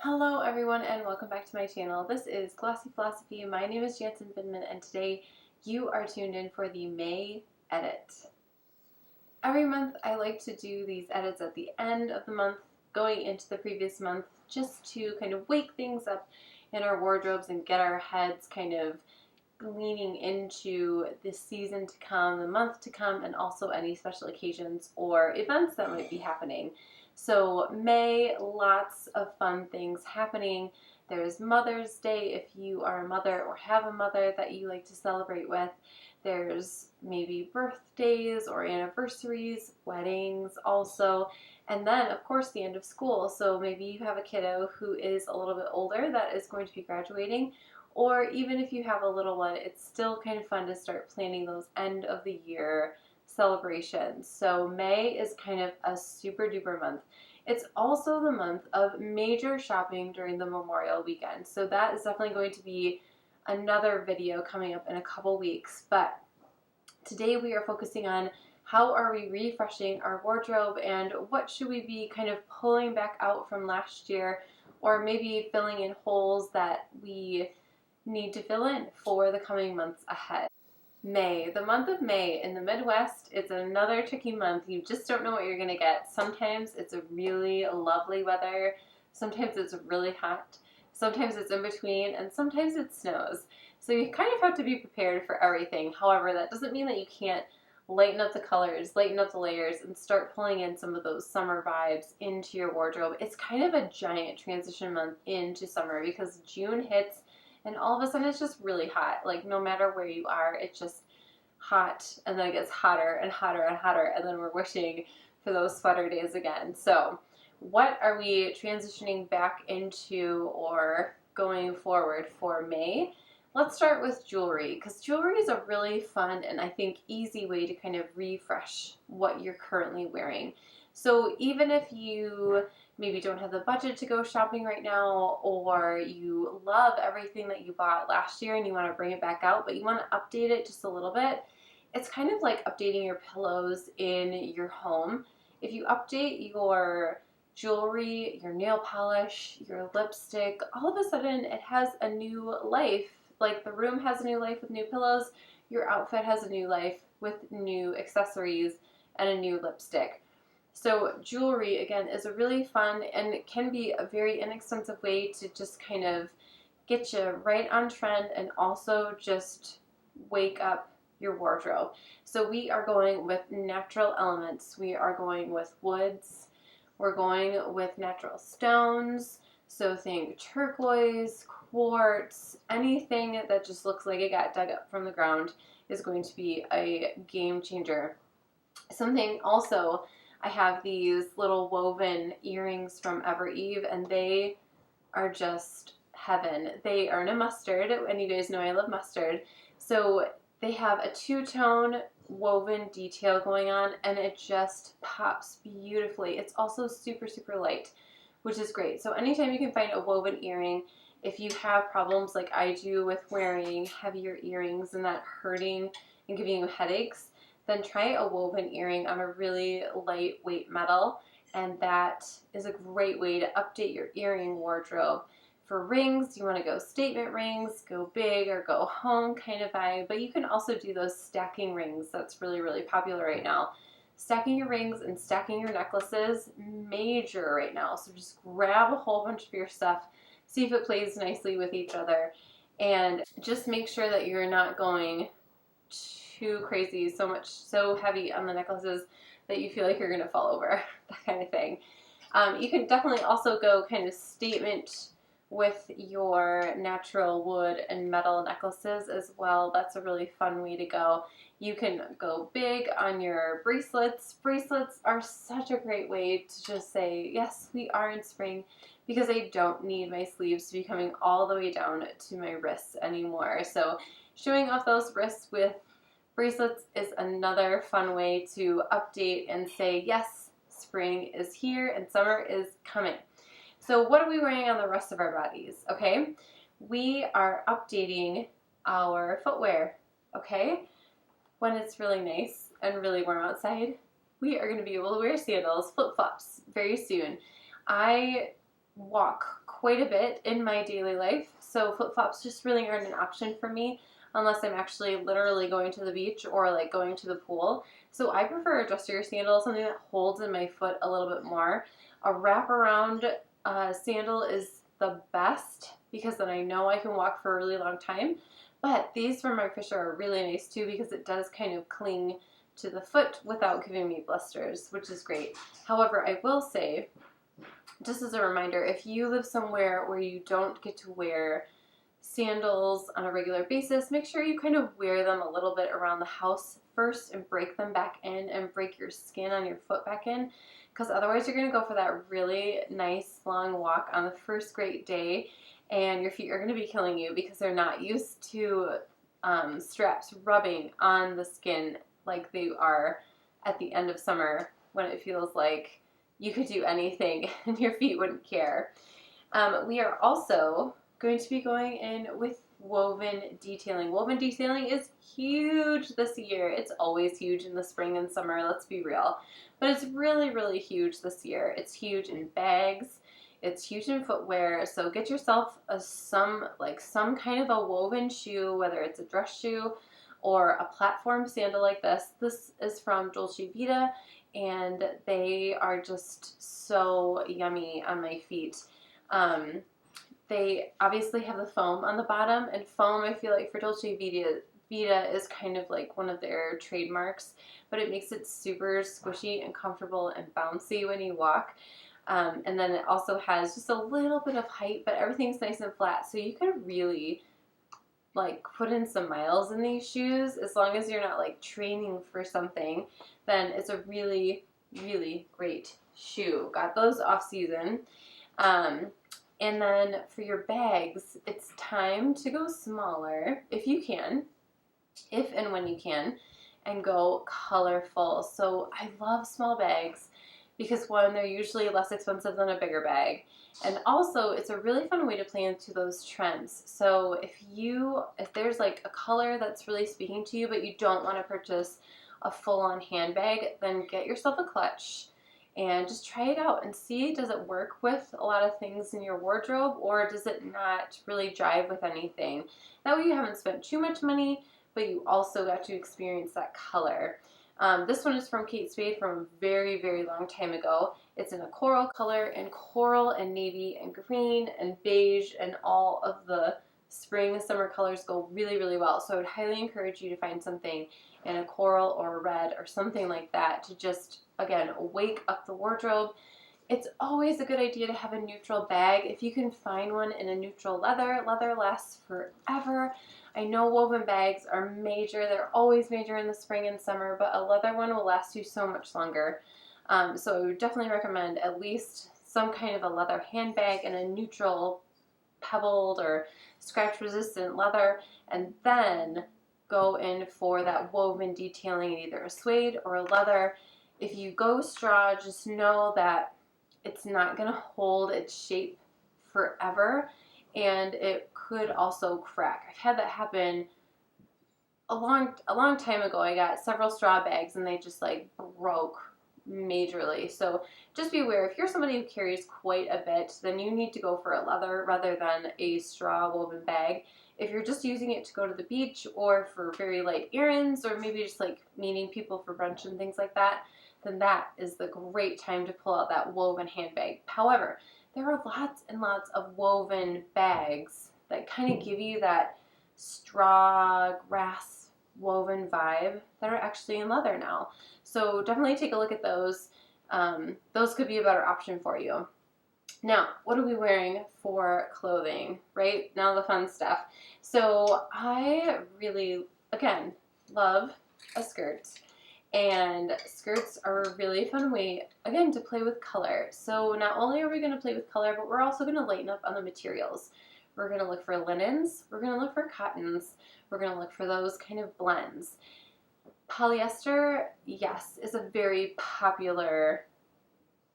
Hello everyone and welcome back to my channel. This is Glossy Philosophy. My name is Jansen Bidman and today you are tuned in for the May edit. Every month I like to do these edits at the end of the month, going into the previous month, just to kind of wake things up in our wardrobes and get our heads kind of leaning into the season to come, the month to come, and also any special occasions or events that might be happening. So May, lots of fun things happening. There's Mother's Day if you are a mother or have a mother that you like to celebrate with. There's maybe birthdays or anniversaries, weddings also. And then, of course, the end of school. So maybe you have a kiddo who is a little bit older that is going to be graduating. Or even if you have a little one, it's still kind of fun to start planning those end of the year celebrations. So May is kind of a super duper month. It's also the month of major shopping during the Memorial weekend. So that is definitely going to be another video coming up in a couple weeks. But today we are focusing on how are we refreshing our wardrobe and what should we be kind of pulling back out from last year, or maybe filling in holes that we need to fill in for the coming months ahead. May, the month of May in the Midwest, it's another tricky month. You just don't know what you're going to get. Sometimes it's a really lovely weather, sometimes it's really hot, sometimes it's in between, and sometimes it snows. So you kind of have to be prepared for everything. However, that doesn't mean that you can't lighten up the colors, lighten up the layers, and start pulling in some of those summer vibes into your wardrobe. It's kind of a giant transition month into summer because June hits and all of a sudden it's just really hot. Like no matter where you are, it's just hot, and then it gets hotter and hotter and hotter, and then we're wishing for those sweater days again. So what are we transitioning back into or going forward for May? Let's start with jewelry, because jewelry is a really fun and I think easy way to kind of refresh what you're currently wearing. So even if you maybe don't have the budget to go shopping right now, or you love everything that you bought last year and you want to bring it back out, but you want to update it just a little bit, it's kind of like updating your pillows in your home. If you update your jewelry, your nail polish, your lipstick, all of a sudden it has a new life. Like the room has a new life with new pillows, your outfit has a new life with new accessories and a new lipstick. So jewelry, again, is a really fun and it can be a very inexpensive way to just kind of get you right on trend and also just wake up your wardrobe. So we are going with natural elements. We are going with woods. We're going with natural stones. So think turquoise, quartz, anything that just looks like it got dug up from the ground is going to be a game changer. Something also, I have these little woven earrings from Evereve and they are just heaven. They are in a mustard, and you guys know I love mustard. So they have a two-tone woven detail going on and it just pops beautifully. It's also super, super light, which is great. So anytime you can find a woven earring, if you have problems like I do with wearing heavier earrings and that hurting and giving you headaches, then try a woven earring on a really lightweight metal, and that is a great way to update your earring wardrobe. For rings, you want to go statement rings, go big or go home kind of vibe, but you can also do those stacking rings. That's really, really popular right now. Stacking your rings and stacking your necklaces, major right now. So just grab a whole bunch of your stuff, see if it plays nicely with each other, and just make sure that you're not going too crazy, so heavy on the necklaces that you feel like you're going to fall over, that kind of thing. You can definitely also go kind of statement with your natural wood and metal necklaces as well. That's a really fun way to go. You can go big on your bracelets. Bracelets are such a great way to just say, yes, we are in spring, because I don't need my sleeves to be coming all the way down to my wrists anymore. So showing off those wrists with bracelets is another fun way to update and say, yes, spring is here and summer is coming. So what are we wearing on the rest of our bodies? Okay, we are updating our footwear. Okay, when it's really nice and really warm outside, we are going to be able to wear sandals, flip-flops very soon. I walk quite a bit in my daily life, so flip-flops just really aren't an option for me unless I'm actually literally going to the beach or like going to the pool. So I prefer a dressier sandal, something that holds in my foot a little bit more. A wraparound sandal is the best because then I know I can walk for a really long time. But these from Marc are really nice too because it does kind of cling to the foot without giving me blisters, which is great. However, I will say, just as a reminder, if you live somewhere where you don't get to wear sandals on a regular basis, make sure you kind of wear them a little bit around the house first and break them back in and break your skin on your foot back in, because otherwise you're going to go for that really nice long walk on the first great day and your feet are going to be killing you because they're not used to straps rubbing on the skin like they are at the end of summer when it feels like you could do anything and your feet wouldn't care. We are also going to be going in with woven detailing. Woven detailing is huge this year. It's always huge in the spring and summer, let's be real. But it's really, really huge this year. It's huge in bags. It's huge in footwear. So get yourself some kind of a woven shoe, whether it's a dress shoe or a platform sandal like this. This is from Dolce Vita, and they are just so yummy on my feet. They obviously have the foam on the bottom, and foam, I feel like for Dolce Vita is kind of like one of their trademarks, but it makes it super squishy and comfortable and bouncy when you walk. And then it also has just a little bit of height, but everything's nice and flat, so you can really like put in some miles in these shoes. As long as you're not like training for something, then it's a really, really great shoe. Got those off season. And then for your bags, it's time to go smaller if you can, if and when you can, and go colorful. So I love small bags because one, they're usually less expensive than a bigger bag. And also it's a really fun way to play into those trends. So if there's like a color that's really speaking to you, but you don't want to purchase a full-on handbag, then get yourself a clutch and just try it out and see, does it work with a lot of things in your wardrobe or does it not really jive with anything? That way you haven't spent too much money, but you also got to experience that color. This one is from Kate Spade from a very, very long time ago. It's in a coral color, and coral and navy and green and beige and all of the spring and summer colors go really, really well. So I would highly encourage you to find something in a coral or a red or something like that to just, again, wake up the wardrobe. It's always a good idea to have a neutral bag. If you can find one in a neutral leather, leather lasts forever. I know woven bags are major. They're always major in the spring and summer, but a leather one will last you so much longer. So I would definitely recommend at least some kind of a leather handbag in a neutral pebbled or scratch resistant leather, and then go in for that woven detailing in either a suede or a leather. If you go straw, just know that it's not going to hold its shape forever, and it could also crack. I've had that happen a long time ago. I got several straw bags and they just like broke majorly. So just be aware, if you're somebody who carries quite a bit, then you need to go for a leather rather than a straw woven bag. If you're just using it to go to the beach or for very light errands or maybe just like meeting people for brunch and things like that, then that is the great time to pull out that woven handbag. However, there are lots and lots of woven bags that kind of give you that straw grass woven vibe that are actually in leather now. So definitely take a look at those. Those could be a better option for you. Now, what are we wearing for clothing, right? Now the fun stuff. So I really, again, love a skirt. And skirts are a really fun way, again, to play with color. So not only are we going to play with color, but we're also going to lighten up on the materials. We're going to look for linens. We're going to look for cottons. We're going to look for those kind of blends. Polyester, yes, is a very popular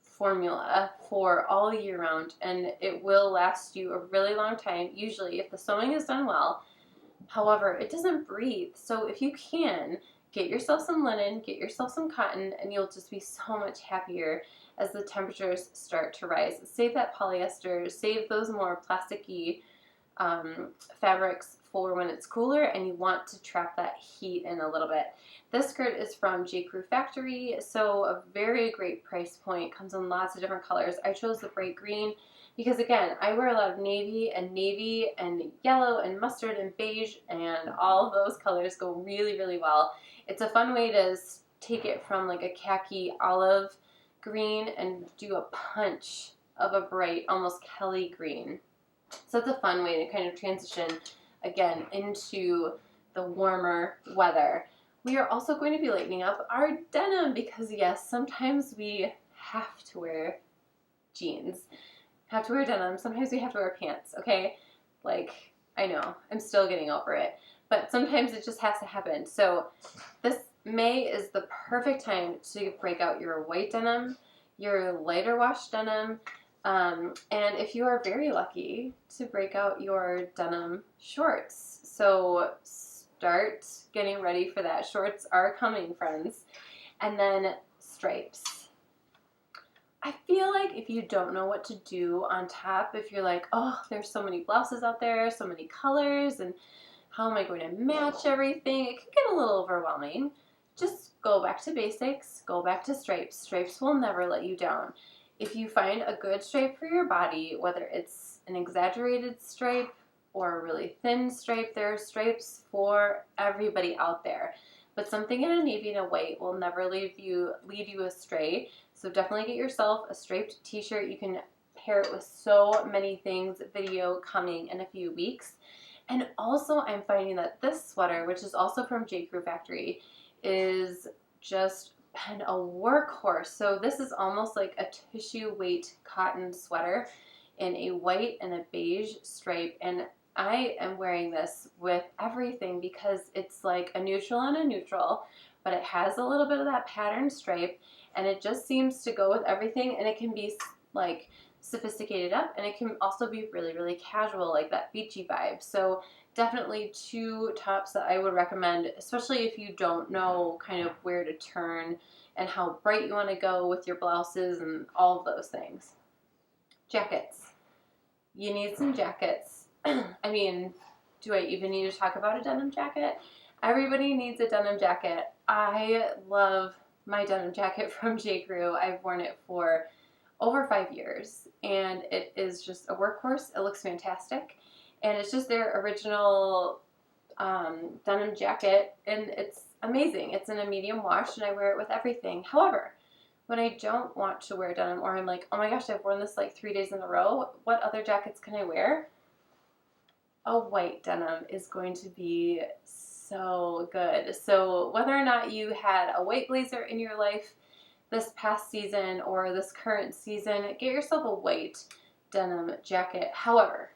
formula for all year round, and it will last you a really long time, usually if the sewing is done well. However, it doesn't breathe, so if you can, get yourself some linen, get yourself some cotton, and you'll just be so much happier as the temperatures start to rise. Save that polyester, save those more plasticky fabrics for when it's cooler and you want to trap that heat in a little bit. This skirt is from J. Crew Factory, so a very great price point, comes in lots of different colors. I chose the bright green because, again, I wear a lot of navy and yellow and mustard and beige, and all of those colors go really, really well. It's a fun way to take it from like a khaki olive green and do a punch of a bright, almost Kelly green. So that's a fun way to kind of transition, again, into the warmer weather. We are also going to be lightening up our denim because, yes, sometimes we have to wear jeans, have to wear denim. Sometimes we have to wear pants, okay? Like, I know, I'm still getting over it, but sometimes it just has to happen. So this May is the perfect time to break out your white denim, your lighter wash denim, and if you are very lucky, to break out your denim shorts. So start getting ready for that. Shorts are coming, friends. And then stripes. I feel like if you don't know what to do on top, if you're like, oh, there's so many blouses out there, so many colors, and how am I going to match everything? It can get a little overwhelming. Just go back to basics, go back to stripes. Stripes will never let you down. If you find a good stripe for your body, whether it's an exaggerated stripe or a really thin stripe, there are stripes for everybody out there. But something in a navy and a white will never lead you astray. So definitely get yourself a striped t-shirt. You can pair it with so many things. Video coming in a few weeks. And also I'm finding that this sweater, which is also from J. Crew Factory, is just been a workhorse. So this is almost like a tissue weight cotton sweater in a white and a beige stripe, and I am wearing this with everything because it's like a neutral and a neutral, but it has a little bit of that pattern stripe, and it just seems to go with everything, and it can be like sophisticated up, and it can also be really, really casual, like that beachy vibe. So definitely two tops that I would recommend, especially if you don't know kind of where to turn and how bright you want to go with your blouses and all of those things. Jackets. You need some jackets. I mean, do I even need to talk about a denim jacket? Everybody needs a denim jacket. I love my denim jacket from J. Crew. I've worn it for over 5 years, and it is just a workhorse. It looks fantastic, and it's just their original denim jacket, and it's amazing. It's in a medium wash, and I wear it with everything. However, when I don't want to wear denim, or I'm like, oh my gosh, I've worn this like 3 days in a row, what other jackets can I wear? A white denim is going to be so good. So whether or not you had a white blazer in your life this past season or this current season, get yourself a white denim jacket. However,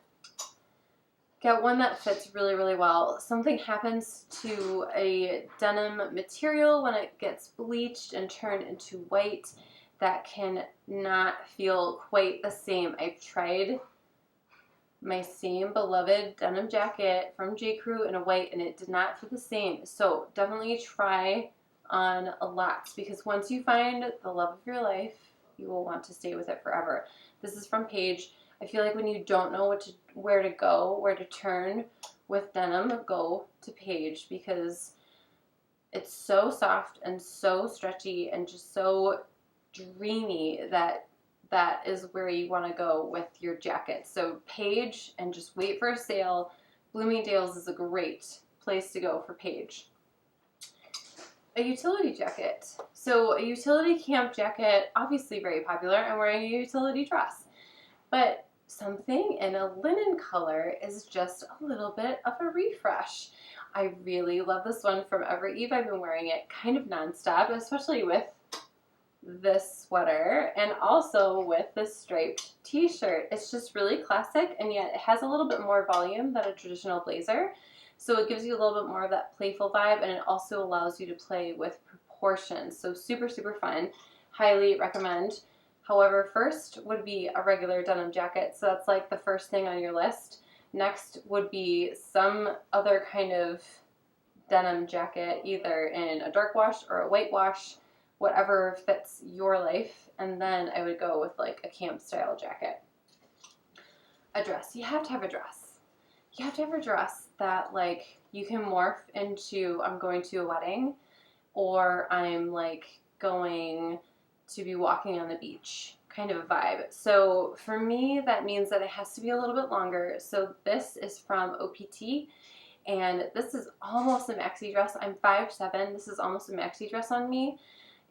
get one that fits really, really well. Something happens to a denim material when it gets bleached and turned into white that can not feel quite the same. I've tried my same beloved denim jacket from J. Crew in a white, and it did not feel the same. So definitely try on a lot, because once you find the love of your life, you will want to stay with it forever. This is from PAIGE. I feel like when you don't know where to go, where to turn with denim, go to PAIGE, because it's so soft and so stretchy and just so dreamy that is where you want to go with your jacket. So PAIGE, and just wait for a sale. Bloomingdale's is a great place to go for PAIGE. A utility jacket. So a utility camp jacket, obviously very popular. I'm wearing a utility dress. But something in a linen color is just a little bit of a refresh. I really love this one from Evereve. I've been wearing it kind of nonstop, especially with this sweater and also with this striped t-shirt. It's just really classic, and yet it has a little bit more volume than a traditional blazer. So it gives you a little bit more of that playful vibe, and it also allows you to play with proportions. So super, super fun. Highly recommend. However, first would be a regular denim jacket. So that's like the first thing on your list. Next would be some other kind of denim jacket, either in a dark wash or a white wash. whatever fits your life. And then I would go with like a camp style jacket. A dress. You have to have a dress. You have to have a dress that like you can morph into I'm going to a wedding, or I'm like going to be walking on the beach kind of a vibe. So for me, that means that it has to be a little bit longer. So this is from OPT, and this is almost a maxi dress. I'm 5'7". This is almost a maxi dress on me.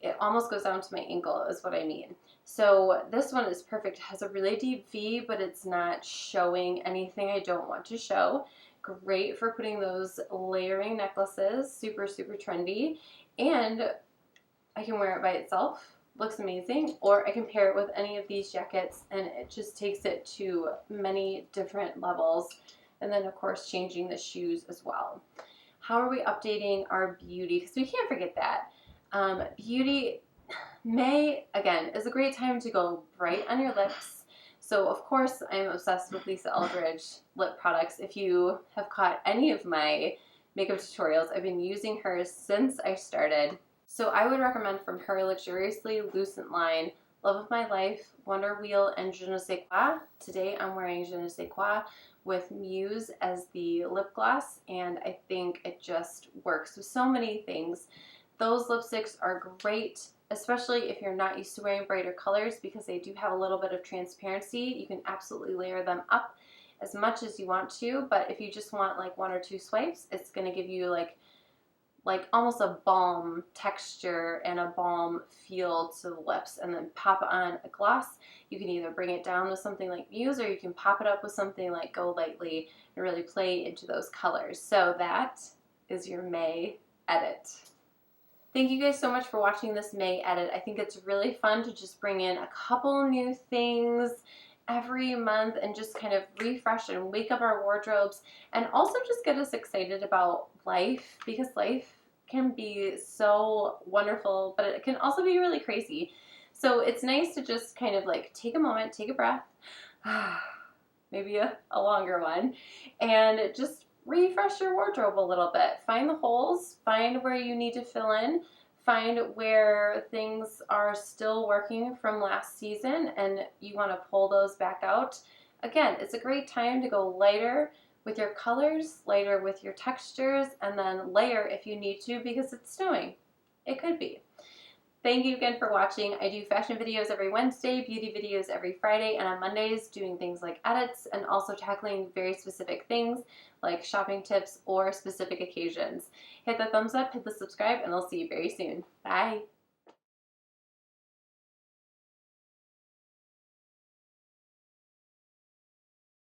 It almost goes down to my ankle is what I mean. So this one is perfect. It has a really deep V, but it's not showing anything I don't want to show. Great for putting those layering necklaces, super, super trendy. And I can wear it by itself. Looks amazing, or I can pair it with any of these jackets, and it just takes it to many different levels. And then of course changing the shoes as well. How are we updating our beauty? Because we can't forget that. Beauty, May, again, is a great time to go bright on your lips. So of course I'm obsessed with Lisa Eldridge lip products. If you have caught any of my makeup tutorials, I've been using hers since I started. So I would recommend from her Luxuriously Lucent line, Love of My Life, Wonder Wheel, and Je ne sais quoi. Today I'm wearing Je ne sais quoi with Muse as the lip gloss, and I think it just works with so many things. Those lipsticks are great, especially if you're not used to wearing brighter colors, because they do have a little bit of transparency. You can absolutely layer them up as much as you want to, but if you just want like 1 or 2 swipes, it's going to give you like almost a balm texture and a balm feel to the lips, and then pop on a gloss. You can either bring it down with something like Muse, or you can pop it up with something like Go Lightly and really play into those colors. So that is your May edit. Thank you guys so much for watching this May edit. I think it's really fun to just bring in a couple new things every month and just kind of refresh and wake up our wardrobes, and also just get us excited about life, because life can be so wonderful, but it can also be really crazy. So it's nice to just kind of like take a moment, take a breath, maybe a longer one, and just refresh your wardrobe a little bit. Find the holes, find where you need to fill in, find where things are still working from last season and you want to pull those back out. Again, it's a great time to go lighter with your colors, lighter with your textures, and then layer if you need to, because it's snowing. It could be. Thank you again for watching. I do fashion videos every Wednesday, beauty videos every Friday, and on Mondays doing things like edits and also tackling very specific things like shopping tips or specific occasions. Hit the thumbs up, hit the subscribe, and I'll see you very soon. Bye!